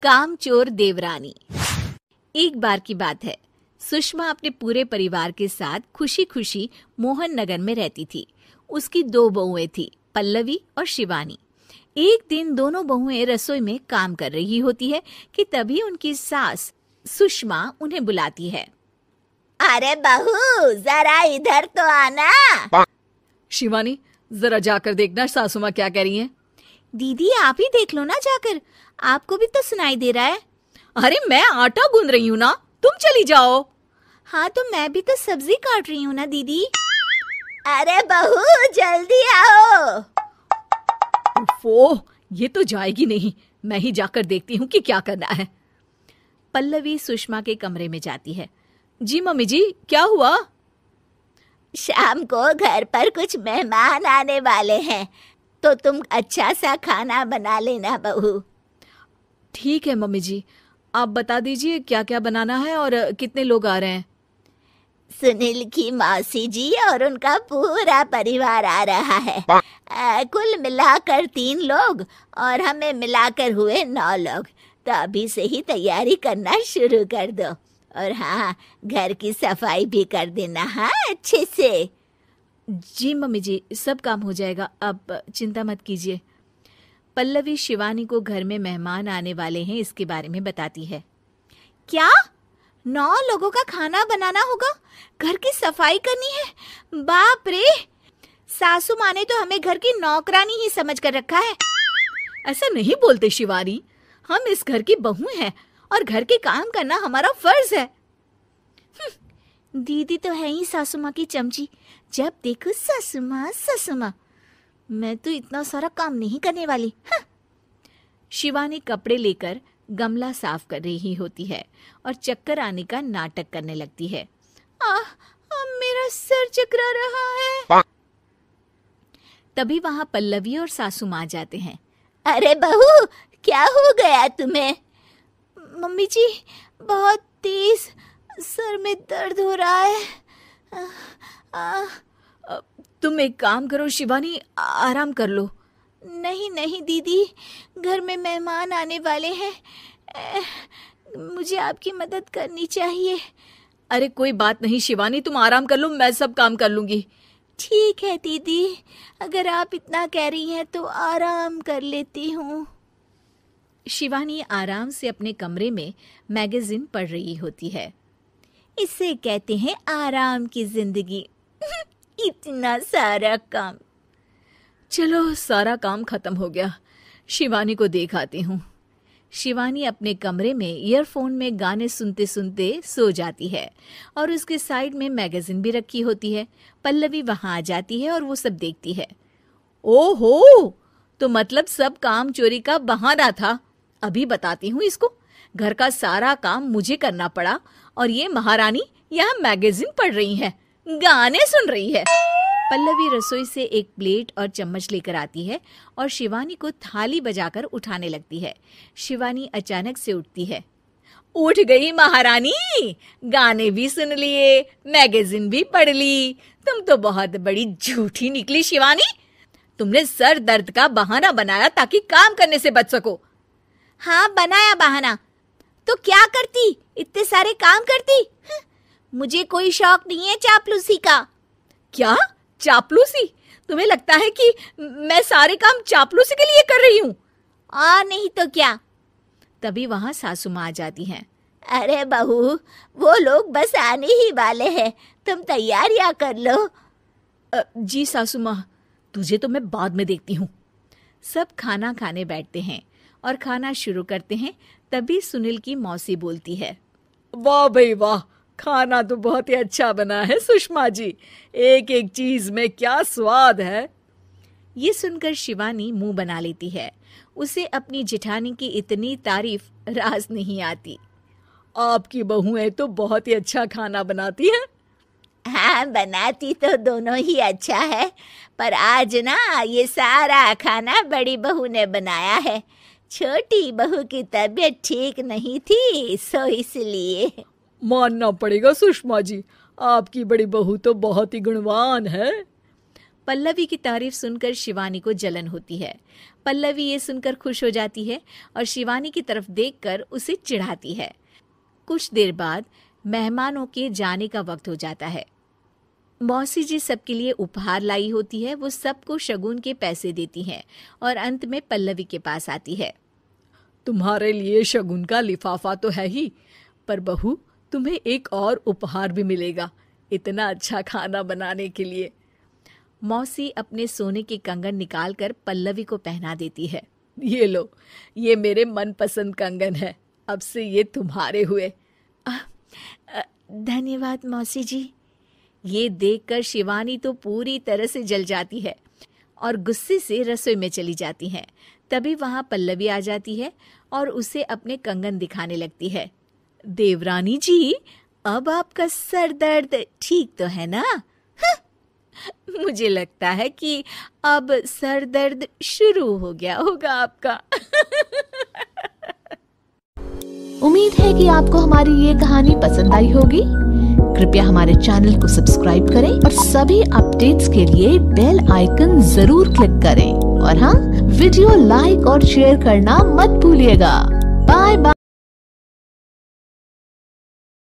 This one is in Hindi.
कामचोर देवरानी। एक बार की बात है, सुषमा अपने पूरे परिवार के साथ खुशी खुशी मोहन नगर में रहती थी। उसकी 2 बहुएं थी, पल्लवी और शिवानी। एक दिन दोनों बहुएं रसोई में काम कर रही होती है कि तभी उनकी सास सुषमा उन्हें बुलाती है। अरे बहू, जरा इधर तो आना। शिवानी, जरा जाकर देखना सासू माँ क्या कह रही हैं। दीदी आप ही देख लो ना जाकर, आपको भी तो सुनाई दे रहा है। अरे मैं आटा गूंद रही हूँ ना, तुम चली जाओ। हाँ तो मैं भी तो सब्जी काट रही हूँ ना दीदी। अरे बहू जल्दी आओ। ओह, ये तो जाएगी नहीं, मैं ही जाकर देखती हूँ कि क्या करना है। पल्लवी सुषमा के कमरे में जाती है। जी मम्मी जी, क्या हुआ? शाम को घर पर कुछ मेहमान आने वाले हैं, तो तुम अच्छा सा खाना बना लेना बहू। ठीक है मम्मी जी, आप बता दीजिए क्या क्या बनाना है और कितने लोग आ रहे हैं। सुनील की मौसी जी और उनका पूरा परिवार आ रहा है। कुल मिलाकर 3 लोग और हमें मिलाकर हुए 9 लोग। तो अभी से ही तैयारी करना शुरू कर दो। और हाँ, घर की सफाई भी कर देना, हाँ अच्छे से। जी मम्मी जी, सब काम हो जाएगा, आप चिंता मत कीजिए। पल्लवी शिवानी को घर में मेहमान आने वाले हैं इसके बारे में बताती है। क्या 9 लोगों का खाना बनाना होगा, घर की सफाई करनी है? बाप रे, सासू माँ ने तो हमें घर की नौकरानी ही समझ कर रखा है। ऐसा नहीं बोलते शिवानी, हम इस घर की बहू हैं और घर के काम करना हमारा फर्ज है। दीदी तो है ही सासू माँ की चमची, जब देखो सासू माँ सासू माँ। मैं तो इतना सारा काम नहीं करने वाली। शिवानी कपड़े लेकर गमला साफ कर रही होती है और चक्कर आने का नाटक करने लगती है। मेरा सर चकरा रहा है। तभी वहां पल्लवी और सासू माँ जाते हैं। अरे बहू, क्या हो गया तुम्हें? मम्मी जी, बहुत तेज सर में दर्द हो रहा है। तुम एक काम करो शिवानी, आराम कर लो। नहीं नहीं दीदी, घर में मेहमान आने वाले हैं, मुझे आपकी मदद करनी चाहिए। अरे कोई बात नहीं शिवानी, तुम आराम कर लो, मैं सब काम कर लूंगी। ठीक है दीदी, अगर आप इतना कह रही हैं तो आराम कर लेती हूँ। शिवानी आराम से अपने कमरे में मैगजीन पढ़ रही होती है। इसे कहते हैं आराम की जिंदगी। इतना सारा काम। चलो सारा काम खत्म हो गया, शिवानी को देख आती हूँ। शिवानी अपने कमरे में ईयरफोन में गाने सुनते सुनते सो जाती है और उसके साइड में मैगजीन भी रखी होती है। पल्लवी वहां आ जाती है और वो सब देखती है। ओहो, तो मतलब सब काम चोरी का बहाना था। अभी बताती हूँ इसको। घर का सारा काम मुझे करना पड़ा और ये महारानी यहाँ मैगजीन पढ़ रही है, गाने सुन रही है। पल्लवी रसोई से एक प्लेट और चम्मच लेकर आती है और शिवानी को थाली बजाकर उठाने लगती है। शिवानी अचानक से उठती है। उठ गई महारानी, गाने भी सुन लिए, मैगजीन भी पढ़ ली। तुम तो बहुत बड़ी झूठी निकली शिवानी। तुमने सर दर्द का बहाना बनाया ताकि काम करने से बच सको। हाँ बनाया बहाना, तो क्या करती, इतने सारे काम करती। मुझे कोई शौक नहीं है चापलूसी का। क्या चापलूसी? तुम्हें लगता है कि मैं सारे काम चापलूसी के लिए कर रही हूँ? नहीं तो क्या। तभी वहां सासू माँ आ जाती हैं। अरे बहू, वो लोग बस आने ही वाले हैं, तुम तैयारियां कर लो। जी सासू माँ, तुझे तो मैं बाद में देखती हूँ। सब खाना खाने बैठते हैं और खाना शुरू करते हैं। तभी सुनील की मौसी बोलती है। वाह भाई वाह, खाना तो बहुत ही अच्छा बना है सुषमा जी, एक एक चीज में क्या स्वाद है। ये सुनकर शिवानी मुंह बना लेती है। उसे अपनी जेठानी की इतनी तारीफ रास नहीं आती। आपकी बहुएं तो बहुत ही अच्छा खाना बनाती हैं। हाँ, बनाती तो दोनों ही अच्छा है, पर आज ना ये सारा खाना बड़ी बहू ने बनाया है। छोटी बहू की तबीयत ठीक नहीं थी, सो इसलिए। मानना पड़ेगा सुषमा जी, आपकी बड़ी बहू तो बहुत ही गुणवान है। पल्लवी की तारीफ सुनकर शिवानी को जलन होती है। पल्लवी ये सुनकर खुश हो जाती है और शिवानी की तरफ देखकर उसे चिढ़ाती है। कुछ देर बाद मेहमानों के जाने का वक्त हो जाता है। मौसी जी सबके लिए उपहार लाई होती है। वो सबको शगुन के पैसे देती हैं और अंत में पल्लवी के पास आती है। तुम्हारे लिए शगुन का लिफाफा तो है ही, पर बहू तुम्हें एक और उपहार भी मिलेगा इतना अच्छा खाना बनाने के लिए। मौसी अपने सोने के कंगन निकालकर पल्लवी को पहना देती है। ये लो, ये मेरे मनपसंद कंगन है, अब से ये तुम्हारे हुए। धन्यवाद मौसी जी। ये देखकर शिवानी तो पूरी तरह से जल जाती है और गुस्से से रसोई में चली जाती है। तभी वहां पल्लवी आ जाती है और उसे अपने कंगन दिखाने लगती है। देवरानी जी, अब आपका सर दर्द ठीक तो है ना? मुझे लगता है कि अब सर दर्द शुरू हो गया होगा आपका। उम्मीद है कि आपको हमारी ये कहानी पसंद आई होगी। कृपया हमारे चैनल को सब्सक्राइब करें और सभी अपडेट्स के लिए बेल आइकन जरूर क्लिक करें। और हाँ, वीडियो लाइक और शेयर करना मत भूलिएगा। Bye bye.